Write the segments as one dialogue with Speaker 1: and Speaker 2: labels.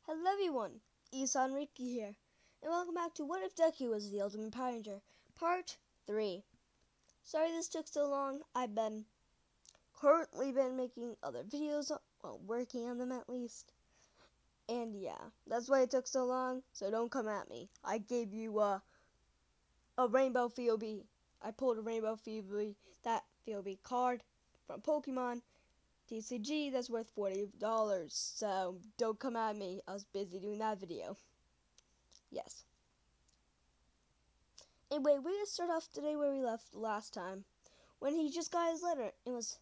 Speaker 1: Hello everyone, Isan Riki here, and welcome back to What If Deku Was the Ultimate Power Ranger, Part 3. Sorry this took so long. I've been currently making other videos, well, working on them at least. And yeah, that's why it took so long, so don't come at me. I gave you a Rainbow FOB. I pulled a Rainbow FOB, that FOB card from Pokemon TCG that's worth $40, so don't come at me. I was busy doing that video. Yes. Anyway, we're going to start off today where we left last time, when he just got his letter and was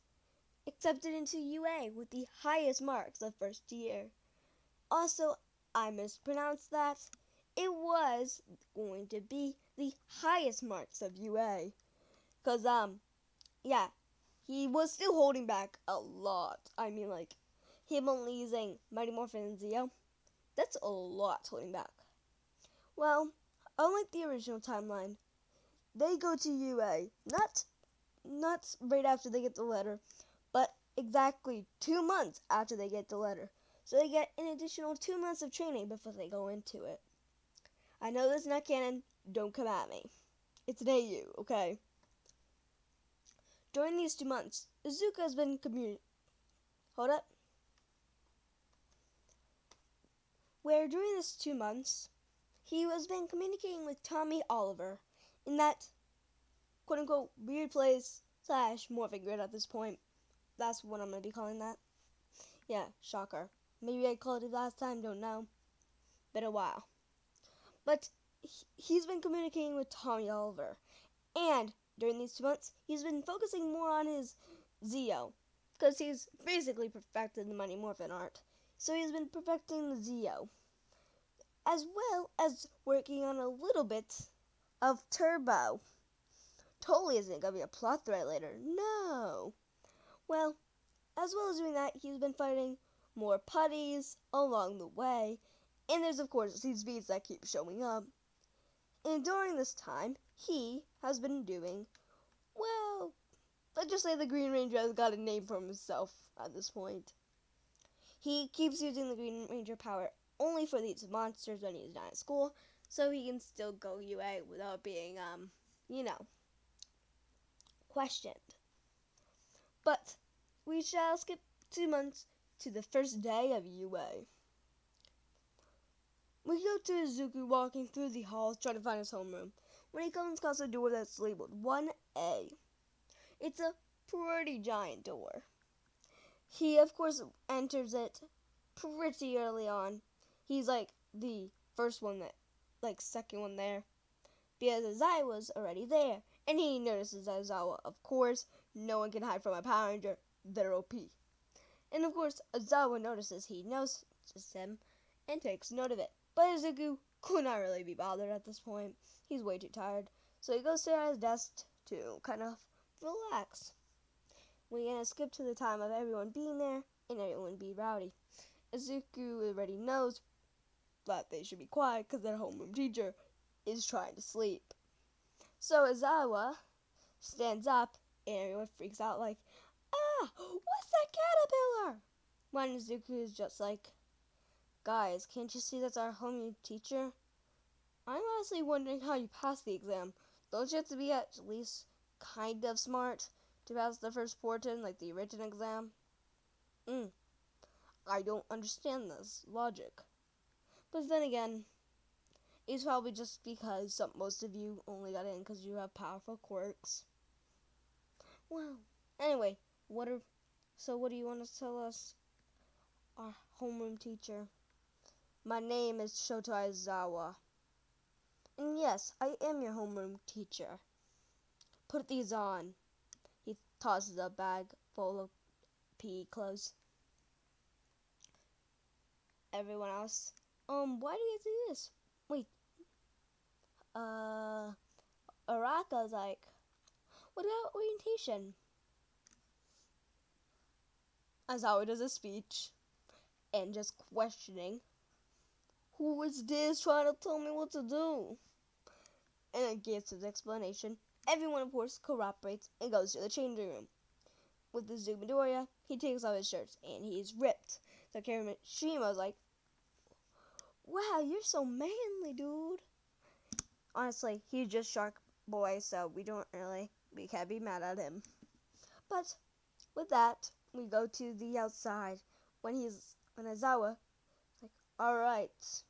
Speaker 1: accepted into UA with the highest marks of first year. Also, I mispronounced that. It was going to be the highest marks of UA. Because, yeah, he was still holding back a lot. I mean, like, him only using Mighty Morphin and Zeo. That's a lot holding back. Well, unlike the original timeline, they go to UA, not right after they get the letter, but exactly 2 months after they get the letter. So they get an additional 2 months of training before they go into it. I know this is not canon, don't come at me. It's an AU, okay? During these 2 months, Izuka has been Hold up. Where during this 2 months, he has been communicating with Tommy Oliver in that quote-unquote weird place / morphing grid at this point. That's what I'm going to be calling that. Yeah, shocker. Maybe I called it last time, don't know. Been a while. But he's been communicating with Tommy Oliver. And during these 2 months, he's been focusing more on his Zeo. Because he's basically perfected the Mighty Morphin art. So he's been perfecting the Zeo. As well as working on a little bit of Turbo. Totally isn't going to be a plot thread later. No. Well, as well as doing that, he's been fighting more putties along the way. And there's, of course, these beats that keep showing up. And during this time, he has been doing, well, let's just say the Green Ranger has got a name for himself at this point. He keeps using the Green Ranger power only for these monsters when he's not at school, so he can still go UA without being, questioned. But we shall skip 2 months to the first day of UA. We go to Izuku walking through the halls trying to find his homeroom, when he comes across a door that's labeled 1A. It's a pretty giant door. He, of course, enters it pretty early on. He's like the first one second one there, because Azai was already there, and he notices Aizawa. Of course, no one can hide from a Power Ranger. They're OP. And of course, Aizawa notices he notices him and takes note of it. But Izuku could not really be bothered at this point. He's way too tired. So he goes to his desk to kind of relax. We're going to skip to the time of everyone being there and everyone be rowdy. Izuku already knows that they should be quiet because their homeroom teacher is trying to sleep. So Aizawa stands up and everyone freaks out like, "Ah, what's that caterpillar?" When Izuku is just like, "Guys, can't you see that's our homeroom teacher? I'm honestly wondering how you passed the exam. Don't you have to be at least kind of smart to pass the first portion, like the written exam?" I don't understand this logic. But then again, it's probably just because most of you only got in because you have powerful quirks. Well, anyway, what do you want to tell us, our homeroom teacher? My name is Shoto Aizawa. And yes, I am your homeroom teacher. Put these on. He tosses a bag full of PE clothes. Everyone else, why do you have to do this? Wait, Araka's like, what about orientation? Aizawa does a speech and just questioning, who is this trying to tell me what to do? And it gives his explanation. Everyone, of course, cooperates and goes to the changing room. With the Midoriya, he takes off his shirts and he's ripped. So Kirishima's like, Wow, you're so manly, dude. Honestly, he's just Shark Boy, so we can't be mad at him. But with that, we go to the outside when Aizawa like, alright,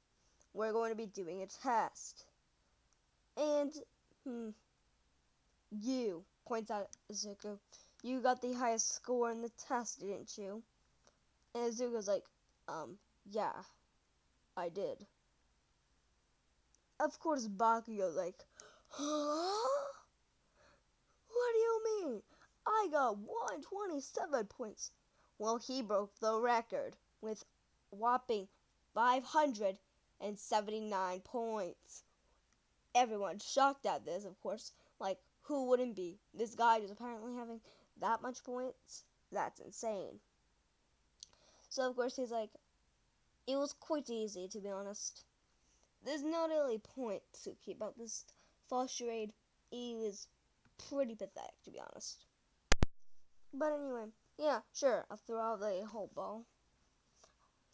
Speaker 1: we're going to be doing a test. And, you, points out Izuku, you got the highest score in the test, didn't you? And Izuku's like, yeah, I did. Of course, Bakugo's like, huh? What do you mean? I got 127 points. Well, he broke the record with whopping 579 points. Everyone's shocked at this, of course. Like, who wouldn't be? This guy is apparently having that much points. That's insane. So, of course, he's like, it was quite easy, to be honest. There's not really a point to keep up this false charade. It was pretty pathetic, to be honest. But anyway, yeah, sure, I'll throw out the whole ball.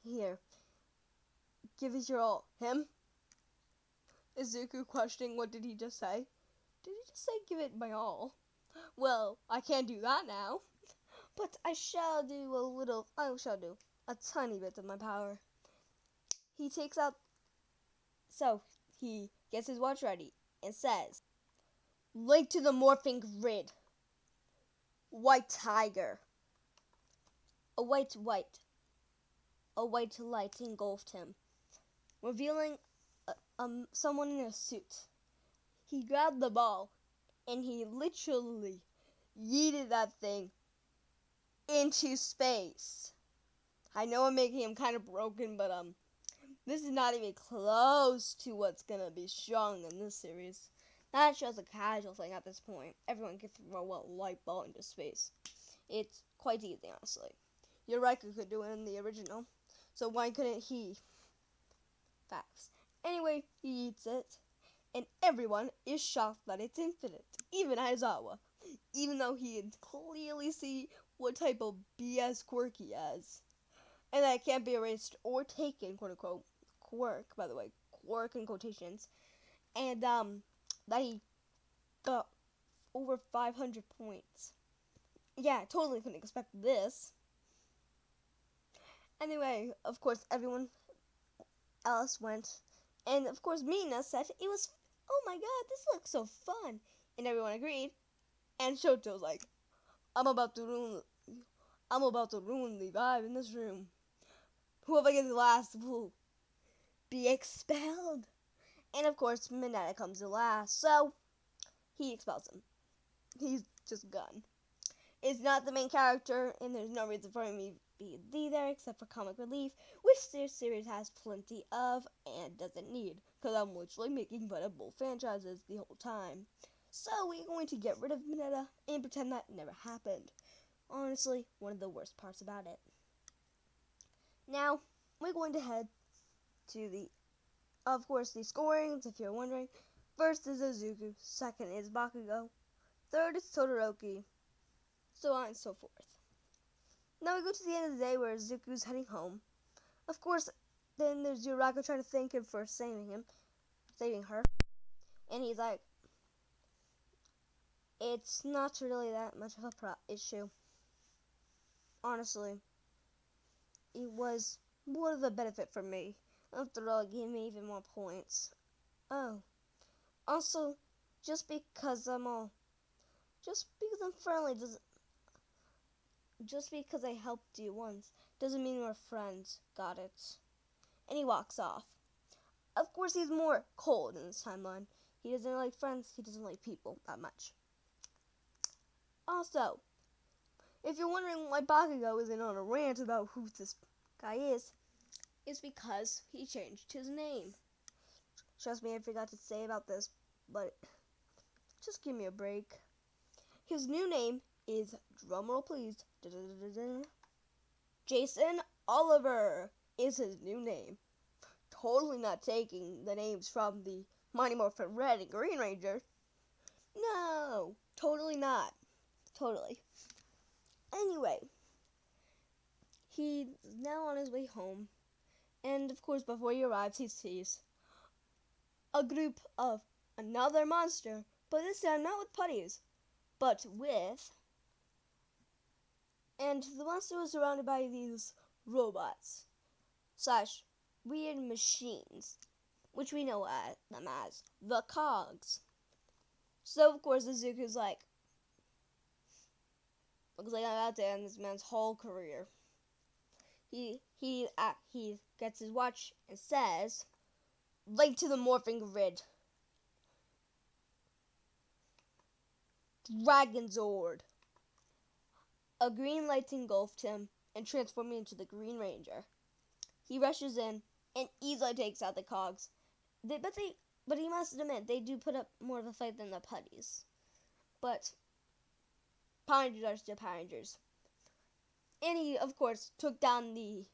Speaker 1: Here, give it your all. Him? Izuku questioning what did he just say? Did he just say give it my all? Well, I can't do that now. But I shall do a tiny bit of my power. He takes out, so he gets his watch ready and says, link to the morphing grid. White tiger. A white light engulfed him, revealing someone in a suit. He grabbed the ball and he literally yeeted that thing into space. I know I'm making him kind of broken, but this is not even close to what's gonna be shown in this series. That's just a casual thing at this point. Everyone can throw a light ball into space. It's quite easy, honestly. Your Riker could do it in the original, so why couldn't he? Facts. Anyway, he eats it, and everyone is shocked that it's infinite. Even Aizawa, even though he can clearly see what type of BS quirk he has. And that it can't be erased or taken, quote unquote, quirk, by the way, quirk in quotations. And, that he got over 500 points. Yeah, totally couldn't expect this. Anyway, of course, everyone else went. And, of course, Mina said it was, oh my god, this looks so fun. And everyone agreed. And Shoto's like, I'm about to ruin the vibe in this room. Whoever gets last will be expelled. And of course, Mineta comes to last, so he expels him. He's just gone. It's not the main character, and there's no reason for him to be there except for comic relief, which this series has plenty of and doesn't need, because I'm literally making fun of both franchises the whole time. So we're going to get rid of Mineta and pretend that never happened. Honestly, one of the worst parts about it. Now, we're going to head to the scorings, if you're wondering. First is Izuku, second is Bakugo, third is Todoroki, so on and so forth. Now we go to the end of the day where Izuku's heading home. Of course, then there's Yurako trying to thank him for saving her, and he's like, it's not really that much of a issue. Honestly, it was more of a benefit for me. After all, it gave me even more points. Oh, also, just because I'm friendly just because I helped you once doesn't mean we're friends. Got it? And he walks off. Of course, he's more cold in this timeline. He doesn't like friends. He doesn't like people that much. Also, if you're wondering why Bakugo isn't on a rant about who this guy is, it's because he changed his name. Trust me, I forgot to say about this, but just give me a break. His new name is, drumroll please, Jason Oliver is his new name. Totally not taking the names from the Mighty Morphin Red and Green Ranger. No, totally not. Totally. Anyway, he's now on his way home, And of course, before he arrives, he sees a group of another monster, but this time not with putties, but with. And the monster was surrounded by these robots slash weird machines, which we know them as the cogs. So of course, Izuku's like, looks like I'm about to end this man's whole career. He gets his watch and says, "Link to the morphing grid. Dragon Zord." A green light engulfed him and transformed him into the Green Ranger. He rushes in and easily takes out the cogs. But he must admit they do put up more of a fight than the putties. But Power Rangers are still Power Rangers. And he, of course, took down the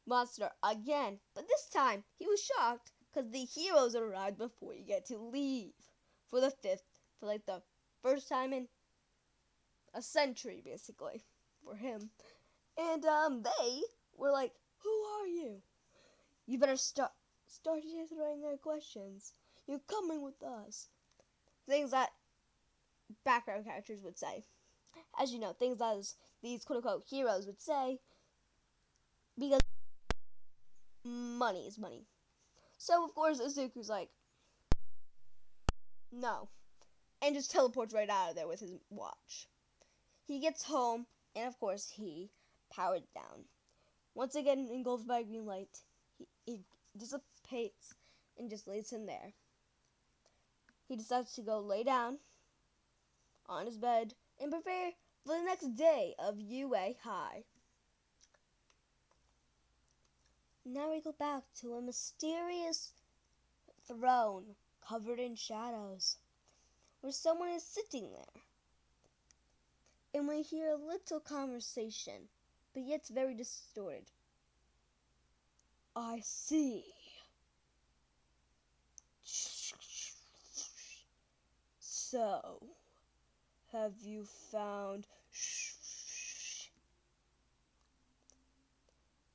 Speaker 1: monster again. But this time, he was shocked because the heroes arrived before he get to leave. For the first time in a century, basically, for him. And they were like, "Who are you? You better start answering our questions. You're coming with us." Things that background characters would say. As you know, things that these quote-unquote heroes would say, because money is money. So, of course, Izuku's like, "No," and just teleports right out of there with his watch. He gets home, and of course, he powered down. Once again, engulfed by a green light, he dissipates and just lays him there. He decides to go lay down on his bed and prepare for the next day of UA High. Now we go back to a mysterious throne covered in shadows, where someone is sitting there. And we hear a little conversation, but yet it's very distorted. "I see. So, have you found?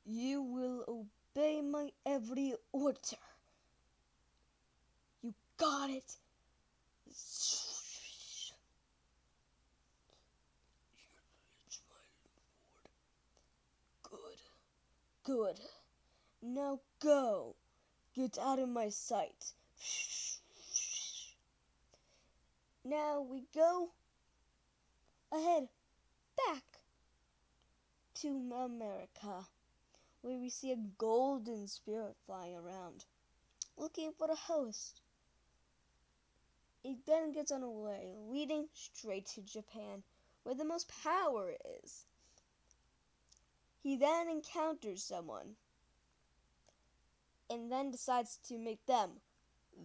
Speaker 1: You will obey my every order. You got it? It's my lord. Good. Now go. Get out of my sight." Now we go ahead back to America, where we see a golden spirit flying around, looking for the host. It then gets on a way, leading straight to Japan, where the most power is. He then encounters someone, and then decides to make them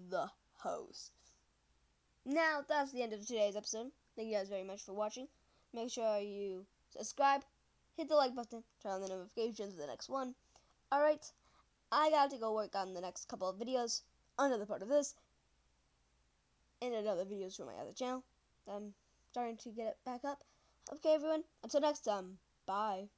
Speaker 1: the host. Now, that's the end of today's episode. Thank you guys very much for watching. Make sure you subscribe, hit the like button, turn on the notifications for the next one. Alright, I got to go work on the next couple of videos, another part of this, and another videos from my other channel. I'm starting to get it back up. Okay, everyone, until next time, bye.